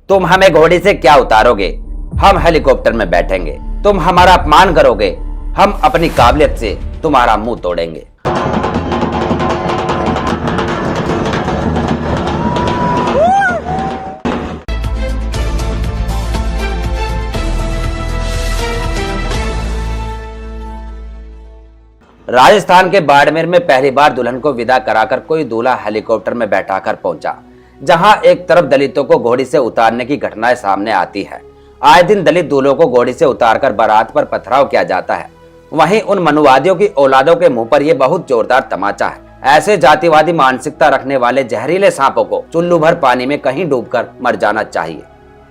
तुम हमें घोड़ी से क्या उतारोगे, हम हेलीकॉप्टर में बैठेंगे। तुम हमारा अपमान करोगे, हम अपनी काबिलियत से तुम्हारा मुंह तोड़ेंगे। राजस्थान के बाड़मेर में पहली बार दुल्हन को विदा कराकर कोई दूल्हा हेलीकॉप्टर में बैठाकर पहुंचा, जहां एक तरफ दलितों को घोड़ी से उतारने की घटनाएं सामने आती है। आए दिन दलित दूल्हों को घोड़ी से उतारकर बारात पर पथराव किया जाता है। वहीं उन मनुवादियों की औलादों के मुंह पर यह बहुत जोरदार तमाचा है। ऐसे जातिवादी मानसिकता रखने वाले जहरीले सांपों को चुल्लू भर पानी में कहीं डूबकर मर जाना चाहिए।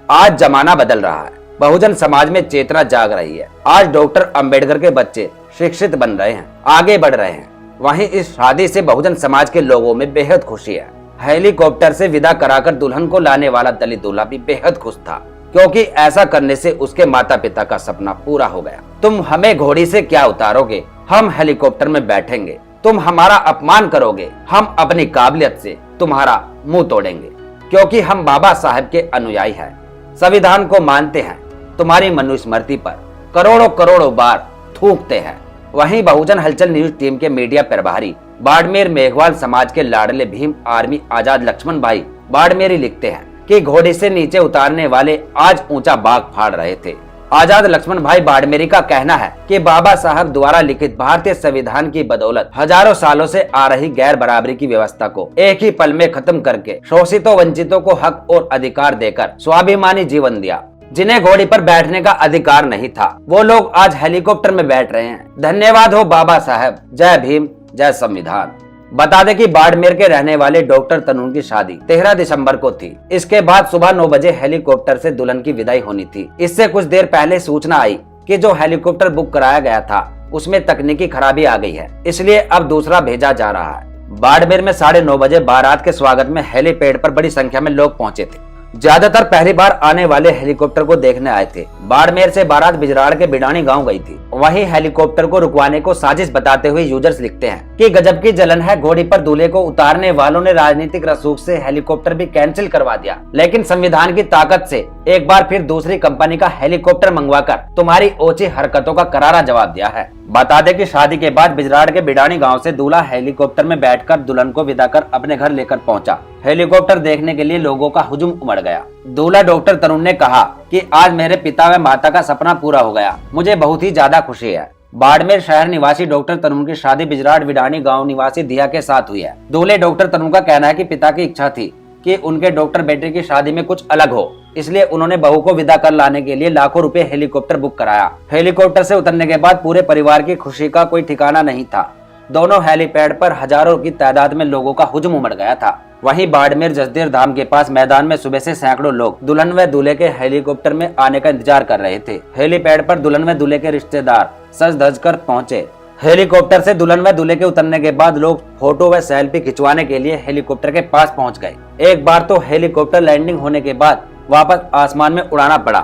आज जमाना बदल रहा है, बहुजन समाज में चेतना जाग रही है। आज डॉक्टर अंबेडकर के बच्चे शिक्षित बन रहे हैं, आगे बढ़ रहे हैं। वहीं इस शादी से बहुजन समाज के लोगों में बेहद खुशी है। हेलीकॉप्टर से विदा कराकर दुल्हन को लाने वाला दलित दूल्हा भी बेहद खुश था, क्योंकि ऐसा करने से उसके माता पिता का सपना पूरा हो गया। तुम हमें घोड़ी से क्या उतारोगे, हम हेलीकॉप्टर में बैठेंगे। तुम हमारा अपमान करोगे, हम अपनी काबिलियत से तुम्हारा मुंह तोड़ेंगे। क्योंकि हम बाबा साहब के अनुयायी हैं, संविधान को मानते हैं, तुम्हारी मनुस्मृति पर करोड़ों करोड़ों बार थूकते हैं। वहीं बहुजन हलचल न्यूज टीम के मीडिया प्रभारी बाड़मेर मेघवाल समाज के लाडले भीम आर्मी आजाद लक्ष्मण भाई बाड़मेरी लिखते हैं कि घोड़े से नीचे उतारने वाले आज ऊंचा बाग फाड़ रहे थे। आजाद लक्ष्मण भाई बाड़मेरी का कहना है कि बाबा साहब द्वारा लिखित भारतीय संविधान की बदौलत हजारों सालों से आ रही गैर बराबरी की व्यवस्था को एक ही पल में खत्म करके शोषितों वंचितों को हक और अधिकार देकर स्वाभिमानी जीवन दिया। जिन्हें घोड़ी पर बैठने का अधिकार नहीं था, वो लोग आज हेलीकॉप्टर में बैठ रहे हैं। धन्यवाद हो बाबा साहब। जय भीम, जय संविधान। बता दें कि बाड़मेर के रहने वाले डॉक्टर तनुन की शादी 13 दिसंबर को थी। इसके बाद सुबह 9 बजे हेलीकॉप्टर से दुल्हन की विदाई होनी थी। इससे कुछ देर पहले सूचना आई कि जो हेलीकॉप्टर बुक कराया गया था उसमें तकनीकी खराबी आ गई है, इसलिए अब दूसरा भेजा जा रहा है। बाड़मेर में 9:30 बजे बारात के स्वागत में हेलीपैड पर बड़ी संख्या में लोग पहुंचे थे। ज्यादातर पहली बार आने वाले हेलीकॉप्टर को देखने आए थे। बाड़मेर से बारात बिजराड़ के बिडानी गांव गई थी। वहीं हेलीकॉप्टर को रुकवाने को साजिश बताते हुए यूजर्स लिखते हैं कि गजब की जलन है, घोड़ी पर दूल्हे को उतारने वालों ने राजनीतिक रसूख से हेलीकॉप्टर भी कैंसिल करवा दिया, लेकिन संविधान की ताकत से एक बार फिर दूसरी कंपनी का हेलीकॉप्टर मंगवाकर तुम्हारी ओछी हरकतों का करारा जवाब दिया है। बता दें कि शादी के बाद बिजराड़ के बिडानी गांव से दूल्हा हेलीकॉप्टर में बैठकर दुल्हन को विदा कर अपने घर लेकर पहुंचा। हेलीकॉप्टर देखने के लिए लोगों का हुजूम उमड़ गया। दूल्हा डॉक्टर तरुण ने कहा कि आज मेरे पिता व माता का सपना पूरा हो गया, मुझे बहुत ही ज्यादा खुशी है। बाड़मेर शहर निवासी डॉक्टर तरुण की शादी बिजराड़ बिडानी गांव निवासी दिया के साथ हुई है। दूल्हे डॉक्टर तरुण का कहना है कि पिता की इच्छा थी कि उनके डॉक्टर बेटे की शादी में कुछ अलग हो, इसलिए उन्होंने बहू को विदा कर लाने के लिए लाखों रुपए हेलीकॉप्टर बुक कराया। हेलीकॉप्टर से उतरने के बाद पूरे परिवार की खुशी का कोई ठिकाना नहीं था। दोनों हेलीपैड पर हजारों की तादाद में लोगों का हुजूम उमड़ गया था। वहीं बाड़मेर जसदेर धाम के पास मैदान में सुबह से सैकड़ों लोग दुल्हन व दूल्हे के हेलीकॉप्टर में आने का इंतजार कर रहे थे। हेलीपैड पर दुल्हन व दूल्हे के रिश्तेदार सज धज कर पहुंचे। हेलीकॉप्टर से दुल्हन व दूल्हे के उतरने के बाद लोग फोटो व सेल्फी खिंचवाने के लिए हेलीकॉप्टर के पास पहुंच गए। एक बार तो हेलीकॉप्टर लैंडिंग होने के बाद वापस आसमान में उड़ाना पड़ा।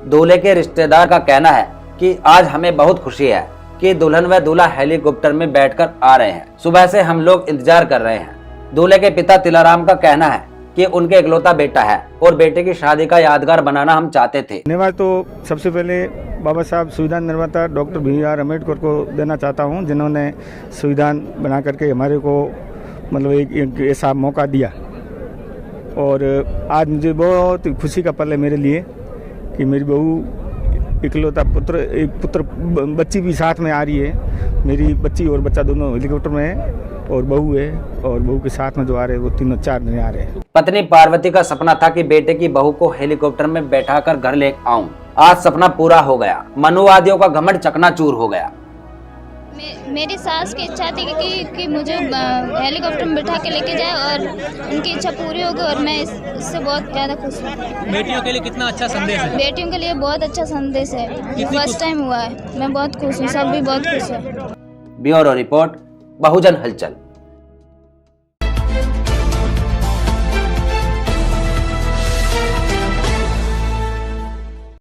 दूल्हे के रिश्तेदार का कहना है कि आज हमें बहुत खुशी है कि दुल्हन व दूल्हा हेलीकॉप्टर में बैठकर आ रहे हैं। सुबह से हम लोग इंतजार कर रहे हैं। दूल्हे के पिता तिलाराम का कहना है कि उनके इकलौता बेटा है और बेटे की शादी का यादगार बनाना हम चाहते थे। धन्यवाद तो सबसे पहले बाबा साहब संविधान निर्माता डॉक्टर भीमराव अम्बेडकर को देना चाहता हूं, जिन्होंने संविधान बना करके हमारे को मतलब एक ऐसा मौका दिया। और आज मुझे बहुत खुशी का पल है मेरे लिए कि मेरी बहू इकलौता पुत्र बच्ची भी साथ में आ रही है। मेरी बच्ची और बच्चा दोनों हेलीकॉप्टर में है और बहू है, और बहू के साथ में जो आ रहे हैं वो तीनों 4 जने आ रहे हैं। पत्नी पार्वती का सपना था कि बेटे की बहू को हेलीकॉप्टर में बैठाकर घर ले आऊं। आज सपना पूरा हो गया। मनुवादियों का घमंड चकनाचूर हो गया। मेरी सास की इच्छा थी कि मुझे हेलीकॉप्टर में बैठा के लेके जाए और उनकी इच्छा पूरी हो गई और मैं इससे बहुत ज़्यादा खुश हूँ। बेटियों के लिए कितना अच्छा संदेश है। बेटियों के लिए बहुत अच्छा संदेश है। फर्स्ट टाइम हुआ है, मैं बहुत खुश हूँ, सब भी बहुत खुश है। ब्यूरो रिपोर्ट, बहुजन हलचल।